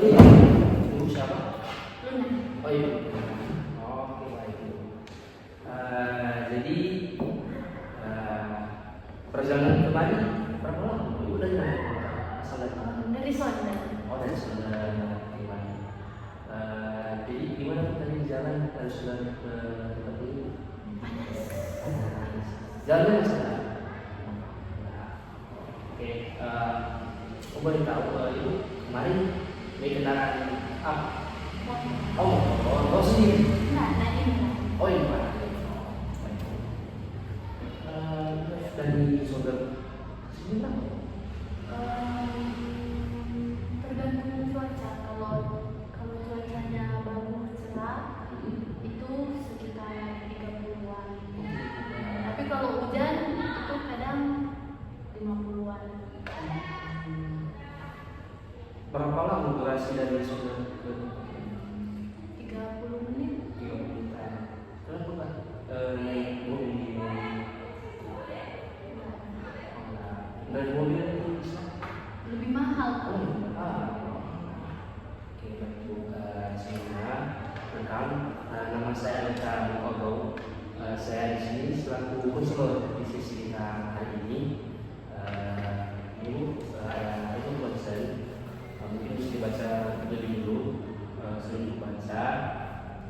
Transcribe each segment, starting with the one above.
Ibu siapa? Luna. Oh ibu. Oke baik ibu. Jadi perjalanan kemarin berapa lama? Ibu dari mana? Asal dari mana? Dari Sonda. Oh dari Sunda. Jadi gimana tadi jalan harus jalan ke tempat ini? Jalannya masih. Oke, aku boleh tahu ibu kemarin naik kendaraan apa? Oh, motor sendiri. Nah ini. Oh ini pak. Dari saudara sini pak? Tergantung cuaca. Kalau cuacanya bagus cerah, itu sekitar 30-an. Tapi kalau hujan itu kadang 50-an. Berapa lama durasi dari saudara ke 30 menit. 30 menit? Kenapa pak? Naik mobil? Dari mobil itu bisa? Lebih mahal. Oh, oke, baik Bu. Saya rekam. Nama saya Rekam Ogo. Saya di sini selaku konselor di sesi kita hari ini. Ibu, itu konsen. Mungkin harus dibaca terlebih dulu. Sebelum dibaca,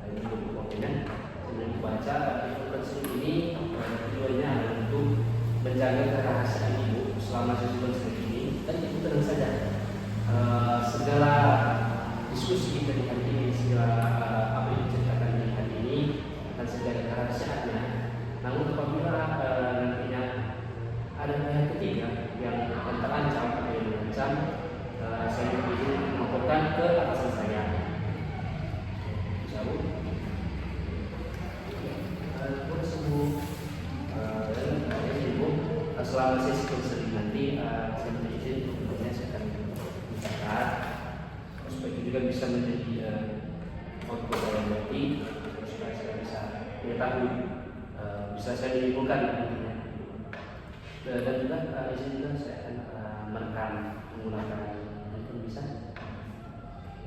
ini dokumennya. Sebelum dibaca, itu konsen ini tujuannya untuk menjaga kerahasiaan ibu selama sesi konsen ini. Dan ibu tenang saja. Segala diskusi kita di hari ini, segala apa yang diceritakan di hari ini akan segala kerahasiaannya. Namun apabila nantinya ada pihak ketiga yang terancam atau yang mengancam, saya izin melaporkan ke atasan saya. Bisa Bu? Boleh sembuh. Dan ibu selama sesi konseling nanti saya minta izin tentunya saya akan mencatat supaya itu juga bisa menjadi output dalam nanti supaya saya bisa mengetahui bisa saya dilimpulkan nantinya. Dan juga izin juga saya akan merekam menggunakan handphone bisa.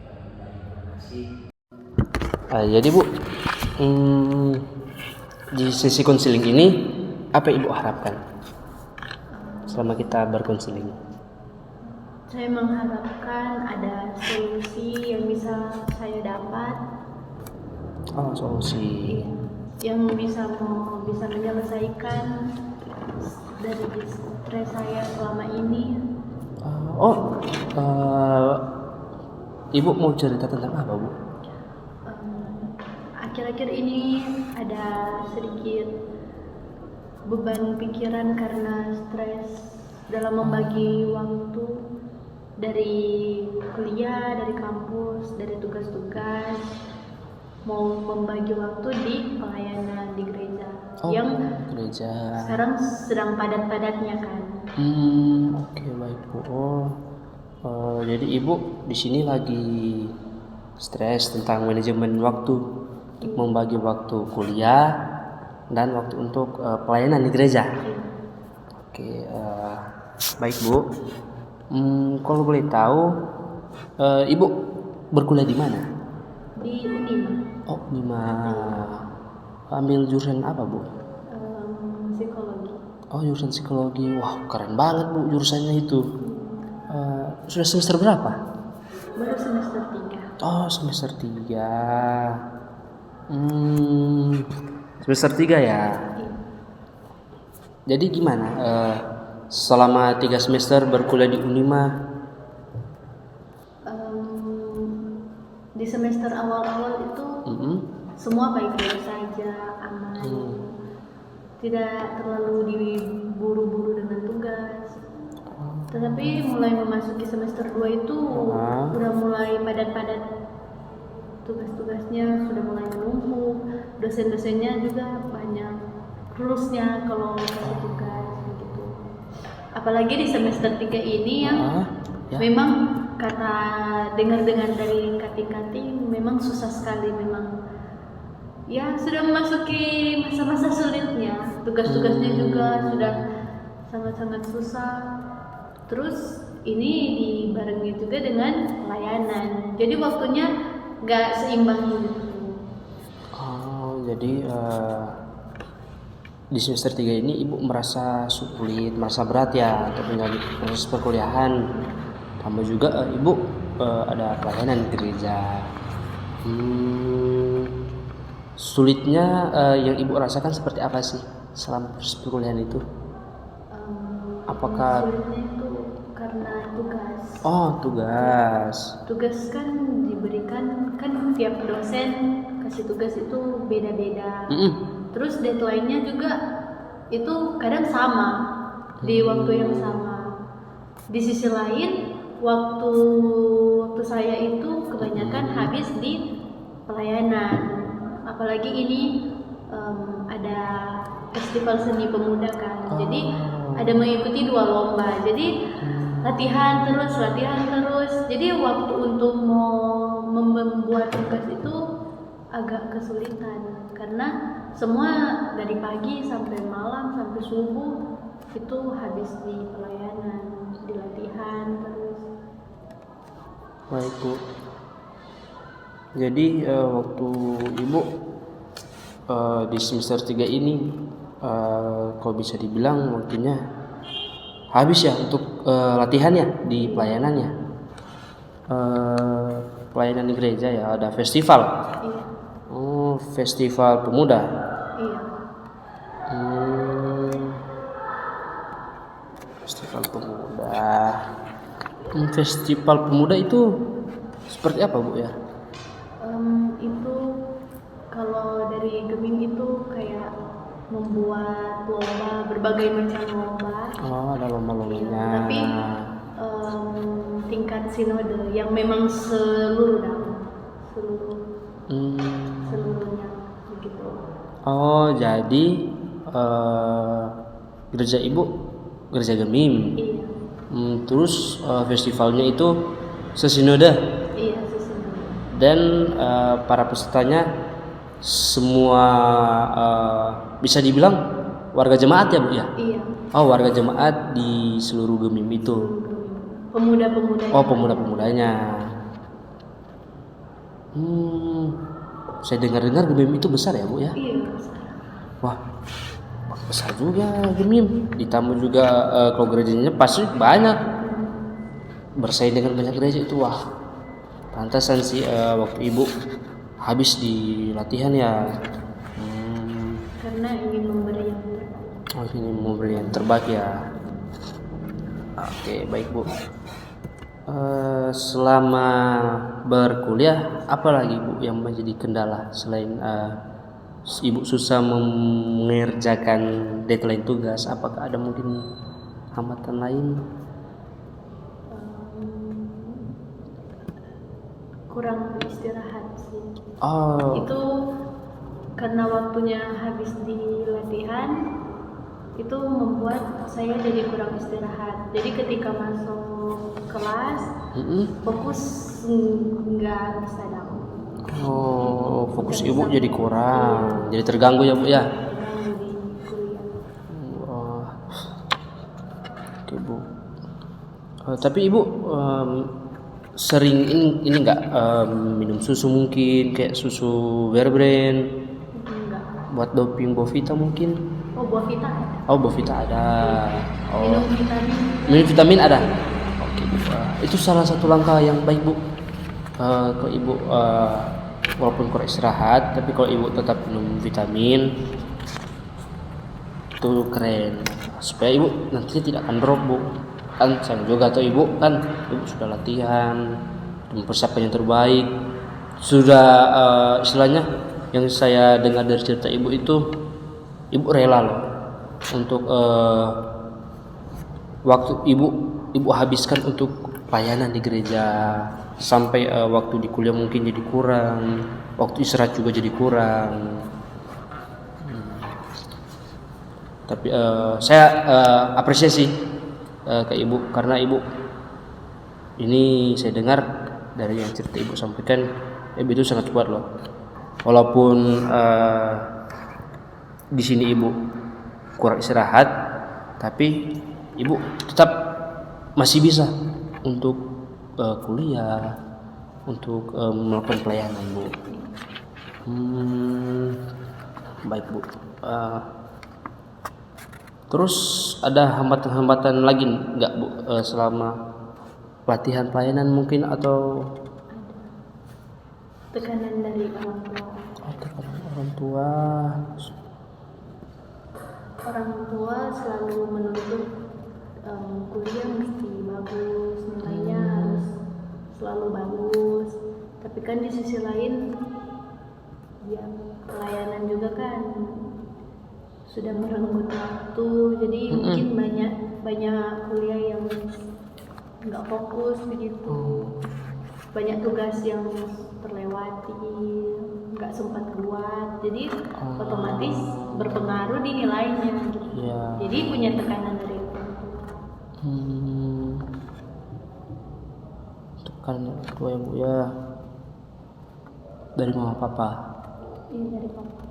Terima kasih. Jadi Bu, di sesi konseling ini apa Ibu harapkan selama kita berkonseling? Saya mengharapkan ada solusi yang bisa saya dapat. Oh, solusi. Yang bisa menyelesaikan dari stres saya selama ini. Ibu mau cerita tentang apa Bu? Akhir-akhir ini ada sedikit beban pikiran karena stres dalam membagi waktu dari kuliah, dari kampus, dari tugas-tugas, mau membagi waktu di pelayanan di gereja yang gereja sekarang sedang padat-padatnya kan. Oke, baik Bu. Jadi Ibu di sini lagi stres tentang manajemen waktu untuk membagi waktu kuliah dan waktu untuk pelayanan di gereja. Oke, baik Bu. Kalau boleh tahu, Ibu berkuliah di mana? Di Unima. Oh, Unima. Ambil jurusan apa Bu? Psikologi. Oh, jurusan psikologi. Wah, keren banget Bu jurusannya itu. Sudah semester berapa? Baru semester 3. Oh, semester 3. Semester 3 ya. Jadi gimana? Selama 3 semester berkuliah di Unima? Di semester awal-awal itu semua baik-baik saja, aman. Tidak terlalu diburu-buru dengan tugas. Tetapi mulai memasuki semester 2 itu udah mulai padat-padat, tugas-tugasnya sudah mulai menumpuk, dosen-dosennya juga banyak rulesnya kalau kasih tugas begitu. Apalagi di semester 3 ini yang memang kata dengar-dengar dari kating-kating memang susah sekali, memang ya sudah memasuki masa-masa sulitnya, tugas-tugasnya juga sudah sangat-sangat susah. Terus ini dibarengi juga dengan pelayanan. Jadi waktunya nggak seimbang gitu. Oh, jadi di semester 3 ini ibu merasa sulit, merasa berat ya untuk menjalani proses perkuliahan. Tambah juga ibu ada pelayanan di gereja. Sulitnya yang ibu rasakan seperti apa sih selama proses perkuliahan itu? Apakah Sulitnya itu karena tugas. Oh, tugas. Tugas kan diberikan, kan tiap dosen kasih tugas itu beda-beda. Terus deadline-nya juga itu kadang sama di waktu yang sama. Di sisi lain waktu saya itu kebanyakan habis di pelayanan. Apalagi ini ada festival seni pemuda kan. Jadi ada mengikuti 2 lomba. Jadi latihan terus. Jadi waktu untuk mau membuat tugas itu agak kesulitan karena semua dari pagi sampai malam sampai subuh itu habis di pelayanan, di latihan terus. Baik Bu. Jadi waktu ibu di semester 3 ini kalau bisa dibilang waktunya habis ya untuk latihannya di pelayanannya. Pelayanan di gereja ya, ada festival. Iya. Oh, festival pemuda. Iya. Festival pemuda. Festival pemuda itu seperti apa Bu ya? Itu kalau dari Gemim itu kayak membuat lomba, berbagai macam lomba. Oh, ada lomba-lombanya. Tapi tingkat sinode yang memang seluruhnya begitu. Oh, jadi gereja ibu gereja Gemim. Iya. Terus festivalnya itu sesinode. Iya, sesinode. Dan para pesertanya semua bisa dibilang warga jemaat ya Bu ya? Iya. Oh, warga jemaat di seluruh Gemim itu. Pemuda-pemudanya. Oh, pemuda-pemudanya. Saya dengar-dengar Gemim itu besar ya Bu ya? Iya, besar. Wah, besar juga Gemim. Ditambah juga kalau gerejanya pasti banyak. Bersaing dengan banyak gereja itu, wah. Pantasan sih waktu ibu habis di latihan ya. Karena ingin memberi yang terbaik. Oh, ini memberi yang terbaik ya. Oke, baik Bu. Selama berkuliah, apa lagi Bu yang menjadi kendala selain ibu susah mengerjakan deadline tugas? Apakah ada mungkin hambatan lain? Kurang istirahat sih. Oh, Itu karena waktunya habis di latihan, itu membuat saya jadi kurang istirahat. Jadi ketika masuk kelas, fokus nggak bisa dapat. oh, fokus ibu jadi kurang, jadi terganggu ya Bu ya. Di kuliah. Oh, oke Bu. Tapi ibu sering ini nggak minum susu mungkin kayak susu Bear Brand Enggak. buat doping Bovita mungkin? Oh, buah vita ada. Oh, Bovita ada. Oh, Minum vitamin. minum vitamin ada. Oke Bu. Itu salah satu langkah yang baik Bu. Kalau ibu walaupun kurang istirahat, tapi kalau ibu tetap minum vitamin itu keren. Supaya ibu nanti tidak akan drop Bu. Kan saya juga atau ibu kan ibu sudah latihan, mempersiapkan yang terbaik, sudah istilahnya yang saya dengar dari cerita ibu itu ibu rela loh untuk waktu ibu habiskan untuk pelayanan di gereja sampai waktu di kuliah mungkin jadi kurang, waktu istirahat juga jadi kurang. Tapi saya apresiasi ke ibu karena ibu ini saya dengar dari yang cerita ibu sampaikan, ibu itu sangat kuat loh. Walaupun di sini ibu kurang istirahat, tapi ibu tetap masih bisa untuk kuliah, untuk melakukan pelayanan, Bu. Baik, Bu. Terus ada hambatan-hambatan lagi nggak, Bu, selama pelatihan pelayanan mungkin, atau Tekanan dari orang tua. tekanan orang tua? Orang tua selalu menuntut kuliah mesti bagus, nilainya harus selalu bagus. Tapi kan di sisi lain, ya pelayanan juga kan sudah merenggut waktu, jadi mungkin banyak kuliah yang nggak fokus begitu, banyak tugas yang terlewati, nggak sempat buat, jadi otomatis berpengaruh di nilainya gitu. Jadi punya tekanan dari orang tua. Tekanan orang tua ya, Bu, ya. Dari mama papa. Iya, dari papa.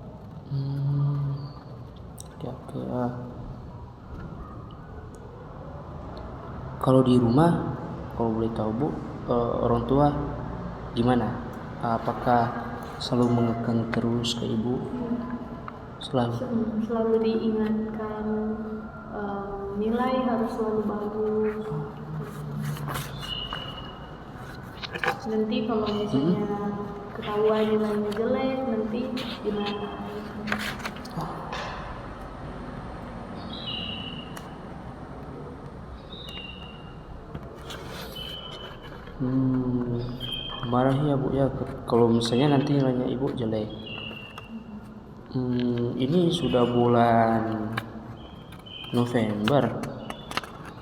Oke. Kalau di rumah, kalau boleh tahu, Bu, orang tua gimana? Apakah selalu mengekang terus ke Ibu? Selalu diingatkan nilai harus selalu bagus. Nanti kalau misalnya ketahuan nilainya jelek, nanti gimana? Marah ya, Bu, ya, kalau misalnya nanti nilainya Ibu jelek. Ini sudah bulan November.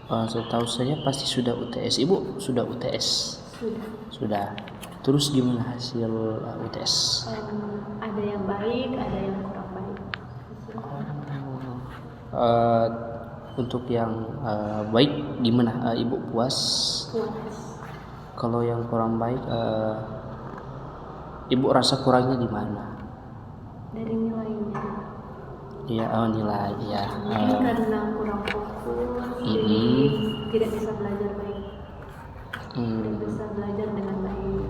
Setahu saya pasti sudah UTS. Ibu sudah UTS? Sudah. Terus gimana hasil UTS? Ada yang baik, ada yang kurang baik. Untuk yang baik gimana? Ibu puas? Puas. Kalau yang kurang baik, Ibu rasa kurangnya di mana? Dari nilainya. Iya, nilai, ya. Mungkin karena kurang fokus, jadi tidak bisa belajar baik. Tidak bisa belajar dengan baik.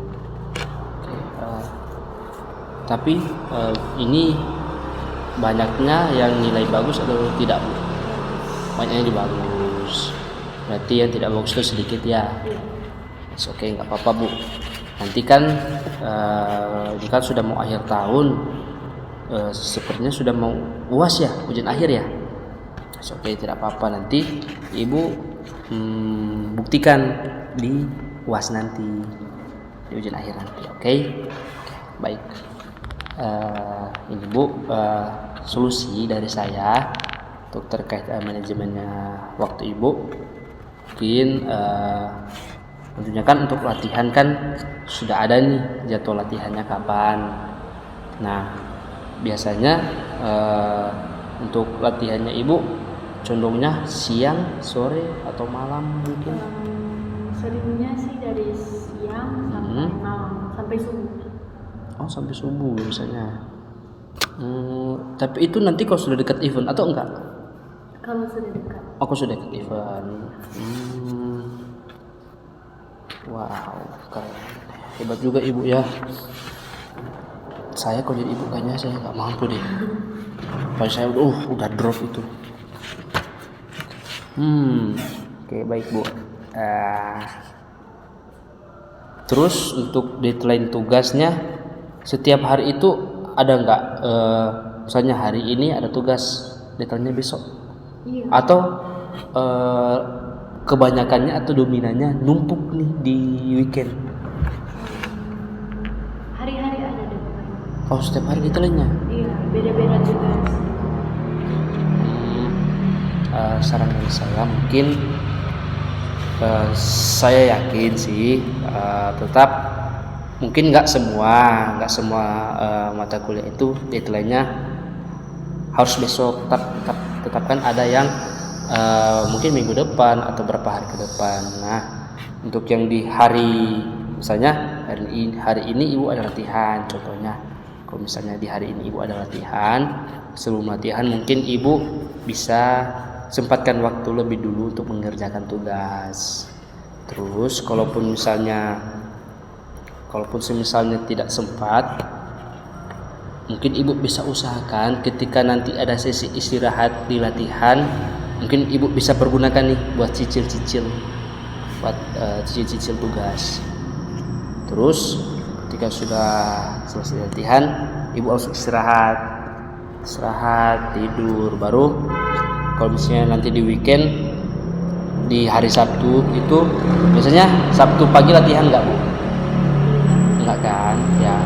Tapi ini banyaknya yang nilai bagus atau tidak, Bu? Banyaknya yang bagus. Berarti yang tidak bagus itu sedikit ya. Oke, nggak apa-apa, Bu. Nanti kan jika sudah mau akhir tahun, sepertinya sudah mau UAS ya, ujian akhir ya. Oke, tidak apa-apa, nanti Ibu buktikan di UAS nanti, di ujian akhir nanti. Oke, baik. Ini, Bu, solusi dari saya untuk terkait manajemennya waktu Ibu. Mungkin tentunya kan untuk latihan kan sudah ada nih jadwal latihannya kapan. Nah, biasanya untuk latihannya Ibu condongnya siang, sore, atau malam mungkin? Seringnya sih dari siang sampai malam, sampai subuh. Oh, sampai subuh biasanya. Tapi itu nanti kalau sudah dekat event atau enggak? Kalau sudah dekat. Oh, kalau sudah dekat event. Wow, keren. Hebat juga Ibu ya. Saya kalau jadi Ibu kayaknya saya nggak mampu deh. Kalau saya udah drop itu. Oke, baik, Bu. Terus untuk deadline tugasnya setiap hari itu ada nggak? Misalnya hari ini ada tugas, deadline-nya besok. Iya. Atau kebanyakannya atau dominannya numpuk nih di weekend? Hari-hari ada deadline. Oh, setiap hari deadline-nya? Iya, beda-beda juga. Saran dari saya mungkin saya yakin sih tetap mungkin nggak semua mata kuliah itu deadline-nya harus besok, tetapkan ada yang mungkin minggu depan atau berapa hari ke depan. Nah, untuk yang di hari, misalnya hari ini Ibu ada latihan, contohnya kalau misalnya di hari ini Ibu ada latihan, sebelum latihan mungkin Ibu bisa sempatkan waktu lebih dulu untuk mengerjakan tugas. Terus kalaupun misalnya tidak sempat, mungkin ibu bisa usahakan ketika nanti ada sesi istirahat di latihan, mungkin ibu bisa pergunakan nih buat cicil-cicil tugas. Terus ketika sudah selesai latihan, ibu langsung istirahat, tidur. Baru kalau misalnya nanti di weekend, di hari Sabtu itu biasanya Sabtu pagi latihan nggak bu? Enggak kan? Ya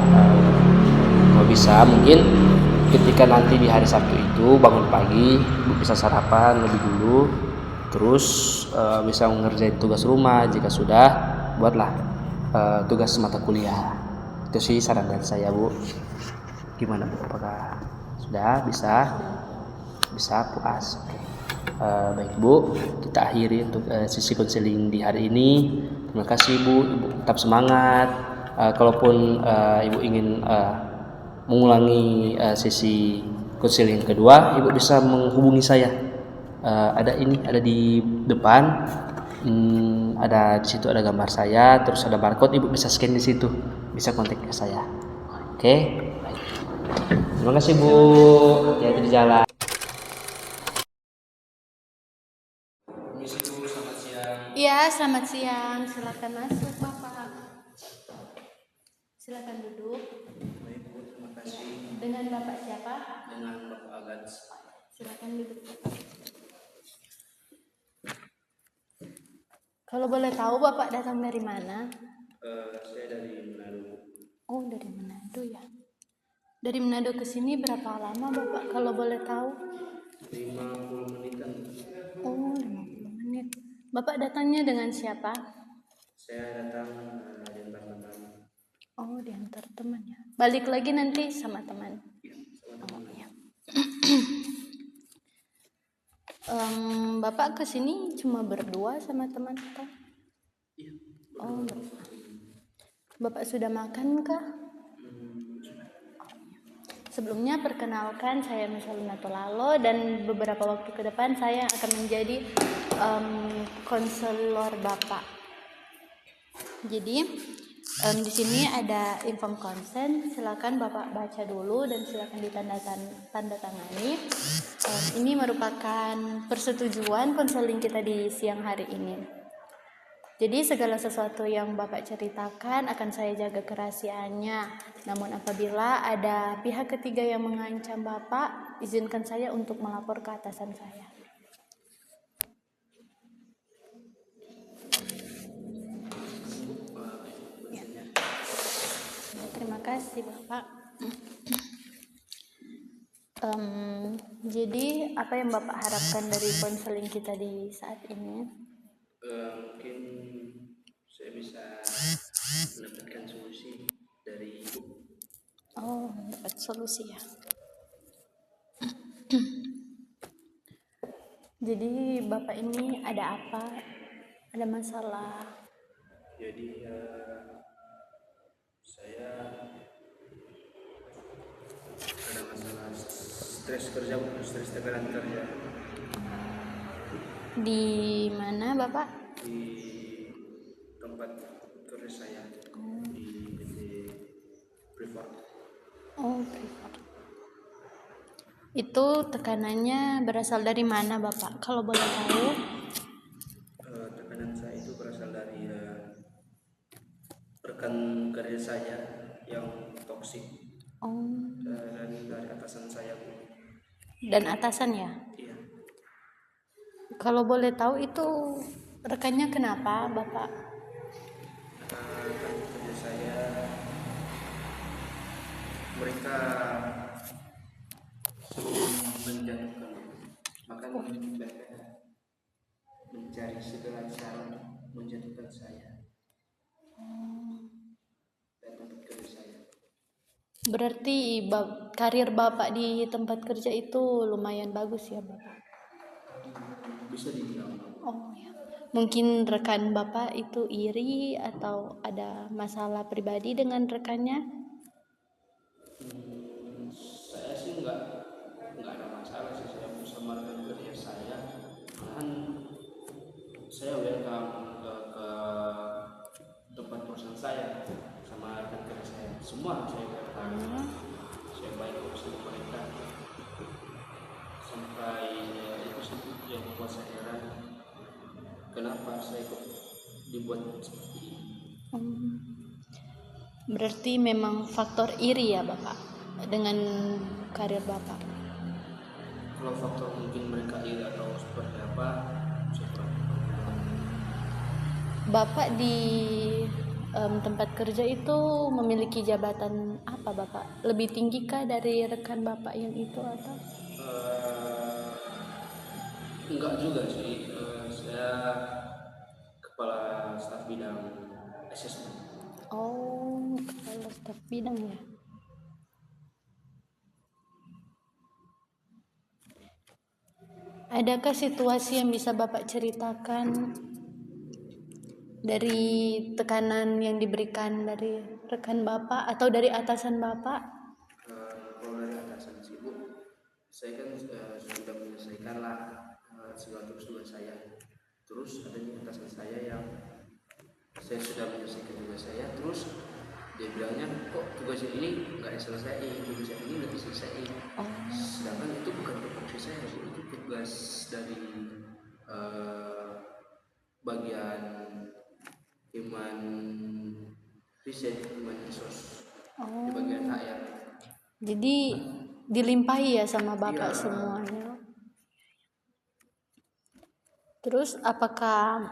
kalau bisa mungkin ketika nanti di hari Sabtu itu bangun pagi, ibu bisa sarapan lebih dulu, terus bisa mengerjain tugas rumah. Jika sudah, buatlah tugas mata kuliah. Itu sih saran dari saya bu. Gimana bu? Apakah sudah bisa puas? Oke. Baik bu, kita akhiri untuk sesi konseling di hari ini. Terima kasih bu, ibu tetap semangat. Kalaupun ibu ingin mengulangi sesi konseling kedua, ibu bisa menghubungi saya. Ada di depan, ada di situ ada gambar saya, terus ada barcode, ibu bisa scan di situ, bisa kontak ke saya. Oke, baik. Terima kasih bu, ya di jalan. Iya, selamat siang. Silakan masuk, Bapak. Silakan duduk. Baik bu, terima kasih. Dengan Bapak siapa? Dengan Bapak Agats. Silakan duduk. Kalau boleh tahu Bapak datang dari mana? Saya dari Manado. Oh, dari Manado ya. Dari Manado ke sini berapa lama Bapak kalau boleh tahu? 50 menitan. Oh, 50 menit. Bapak datangnya dengan siapa? Saya datang diantar teman. Oh, diantar teman ya. Balik lagi nanti sama teman. Oh, ya. Bapak kesini cuma berdua sama teman atau? Iya. Oh, Bapak sudah makan kah? Sebelumnya perkenalkan, saya Misalina Tolalo, dan beberapa waktu ke depan saya akan menjadi konselor Bapak. Jadi di sini ada inform consent, silakan Bapak baca dulu dan silakan ditandatangani. Ini merupakan persetujuan konseling kita di siang hari ini. Jadi segala sesuatu yang Bapak ceritakan akan saya jaga kerahasiaannya. Namun apabila ada pihak ketiga yang mengancam Bapak, izinkan saya untuk melapor ke atasan saya. Ya. Terima kasih Bapak. Jadi apa yang Bapak harapkan dari konseling kita di saat ini? Mungkin saya bisa mendapatkan solusi dari ibu. Oh, dapat solusi ya. Jadi Bapak ini ada apa? Ada masalah? Jadi saya ada masalah stres kerja, stres tekanan kerja. Di mana Bapak? Di tempat kerja saya, di PT Freeport. Oh, Freeport. Itu tekanannya berasal dari mana Bapak? Kalau boleh tahu? Tekanan saya itu berasal dari rekan kerja saya yang toksik. Oh. Dan dari atasan saya. Dan atasan ya? Iya. Kalau boleh tahu itu rekannya kenapa Bapak? Rekan kerja saya, mereka sebelum menjatuhkan, makanya mereka mencari segala cara menjatuhkan saya dan tempat kerja saya. Berarti karir Bapak di tempat kerja itu lumayan bagus ya Bapak? Bisa dibilang. Oh ya. Mungkin rekan Bapak itu iri atau ada masalah pribadi dengan rekannya? Saya sih nggak ada masalah sih, saya bersama rekan kerja saya. saya welcome ke tempat kosan saya sama rekan kerja saya, semua saya welcome. Saya baik sama mereka sampai itu sih yang membuat saya heran kenapa saya kok dibuat seperti ini. Berarti memang faktor iri ya Bapak dengan karir Bapak. Kalau faktor mungkin mereka iri atau seperti apa, saya kurang tahu. Bapak di tempat kerja itu memiliki jabatan apa Bapak? Lebih tinggikah dari rekan Bapak yang itu atau? Enggak juga sih, saya kepala staf bidang asesmen. Oh, kepala staf bidang ya. Adakah situasi yang bisa Bapak ceritakan dari tekanan yang diberikan dari rekan Bapak atau dari atasan Bapak? Kalau dari atasan sibuk, saya kan sudah menyelesaikan lah segala tugas saya. Terus ada nih atasan saya yang saya sudah menyelesaikan tugas saya, terus dia bilangnya kok tugas ini nggak diselesaikan, tugas ini nggak diselesaikan. Sedangkan itu bukan tugas saya, itu tugas dari bagian human research, human resource di bagian HR. Jadi dilimpahi ya sama Bapak Iya. semuanya. Terus apakah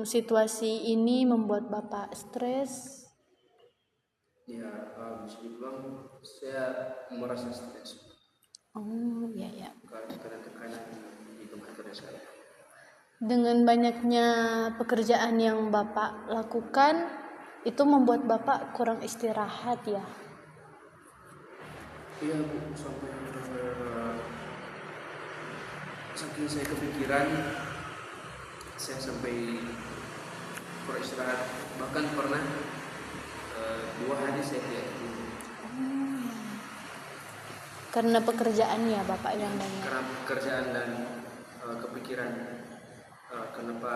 situasi ini membuat Bapak stres? Ya, bisa dibilang saya merasa stres Oh, iya ya. karena tekanan di tempat kerja saya. Dengan banyaknya pekerjaan yang Bapak lakukan, itu membuat Bapak kurang istirahat ya? Iya Bu, sampai saking saya kepikiran, saya sampai kurang istirahat. Bahkan pernah 2 hari saya tidak tidur. Karena pekerjaannya Bapak yang banyak. Karena pekerjaan dan kepikiran kenapa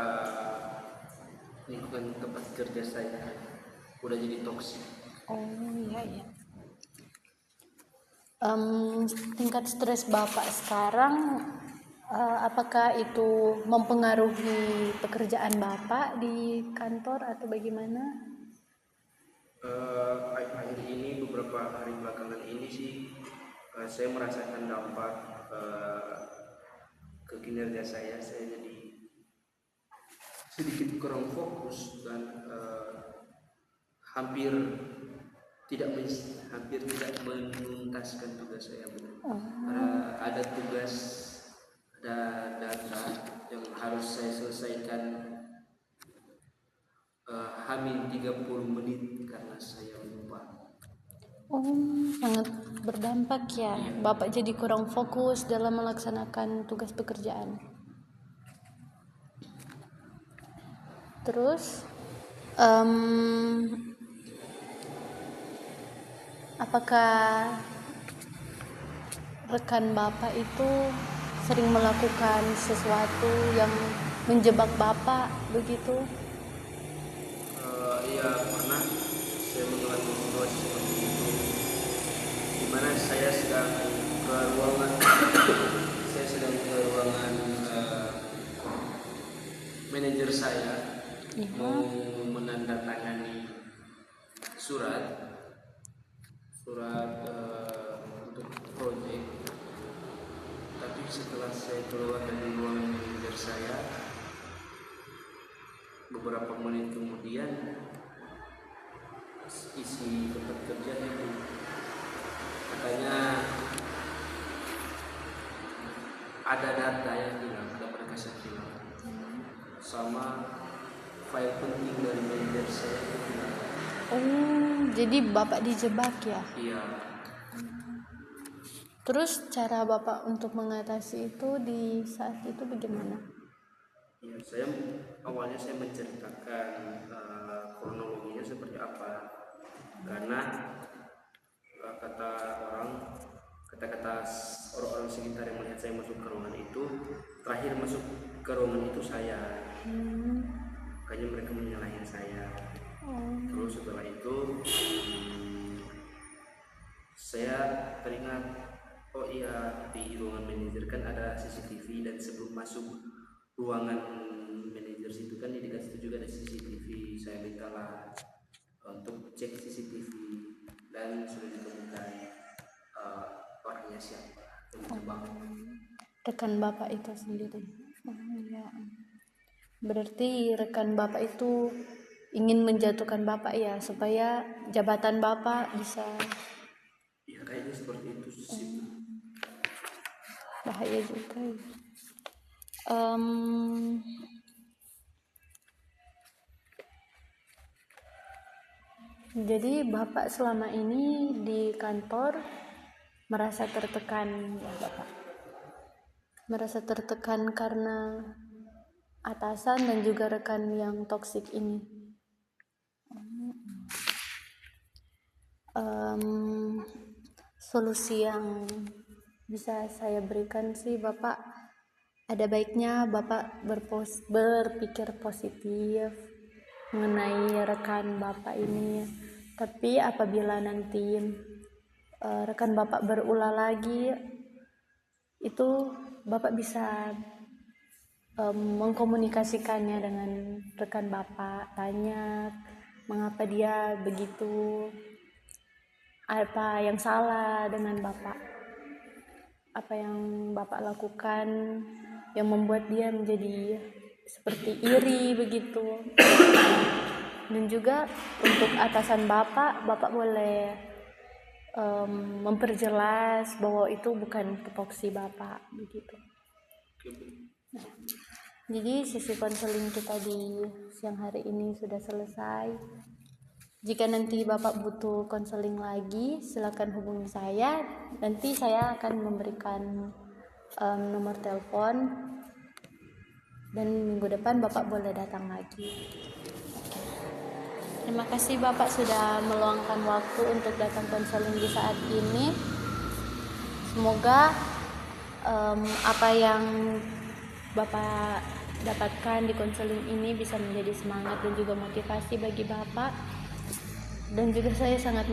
lingkungan tempat kerja saya udah jadi toksik. Oh iya ya. Tingkat stres Bapak sekarang, apakah itu mempengaruhi pekerjaan Bapak di kantor atau bagaimana? Akhir-akhir ini, beberapa hari belakangan ini sih saya merasakan dampak ke kinerja saya jadi sedikit kurang fokus dan hampir tidak menuntaskan tugas saya. Ada tugas, ada data yang harus saya selesaikan hamin 30 menit karena saya lupa. Oh, sangat berdampak ya. Bapak jadi kurang fokus dalam melaksanakan tugas pekerjaan. Terus, apakah rekan Bapak itu sering melakukan sesuatu yang menjebak Bapak begitu? Iya, pernah saya mengalami situasi seperti itu, di mana saya sedang ke ruangan manajer saya mau menandatangani surat untuk proyek, tapi setelah saya keluar dari ruangan manajer saya beberapa menit kemudian, isi tempat kerja itu katanya ada data yang hilang, ada berkas yang hilang, sama file penting dari manajer saya itu hilang. Oh, jadi Bapak dijebak ya? Iya. Terus cara Bapak untuk mengatasi itu di saat itu bagaimana? Ya, awalnya saya menceritakan kronologinya seperti apa, karena kata orang-orang sekitar yang melihat saya masuk ke ruangan itu, terakhir masuk ke ruangan itu saya. Makanya mereka menyalahkan saya. Terus setelah itu saya teringat, oh iya, di ruangan manajer kan ada CCTV, dan sebelum masuk ruangan manajer situ kan di dekat situ juga ada CCTV. Saya mintalah untuk cek CCTV dan sudah ditemukan orangnya siapa yang menjebak. Rekan bapak itu sendiri. Ya. Berarti rekan bapak itu ingin menjatuhkan bapak ya, supaya jabatan bapak bisa. Ya kayaknya seperti itu sih. Bahaya juga ya. Jadi bapak selama ini di kantor merasa tertekan ya bapak? Merasa tertekan karena atasan dan juga rekan yang toksik ini. Solusi yang bisa saya berikan sih bapak, ada baiknya bapak berpikir positif mengenai rekan bapak ini. Tapi apabila nanti rekan bapak berulah lagi, itu bapak bisa mengkomunikasikannya dengan rekan bapak, tanya mengapa dia begitu, apa yang salah dengan bapak, apa yang bapak lakukan yang membuat dia menjadi seperti iri begitu. Dan juga untuk atasan bapak boleh memperjelas bahwa itu bukan tupoksi bapak begitu. Jadi sesi konseling kita di siang hari ini sudah selesai. Jika nanti bapak butuh konseling lagi, silakan hubungi saya. Nanti saya akan memberikan nomor telepon, dan minggu depan bapak boleh datang lagi. Terima kasih bapak sudah meluangkan waktu untuk datang konseling di saat ini. Semoga apa yang bapak dapatkan di konseling ini bisa menjadi semangat dan juga motivasi bagi bapak. Dan juga saya sangat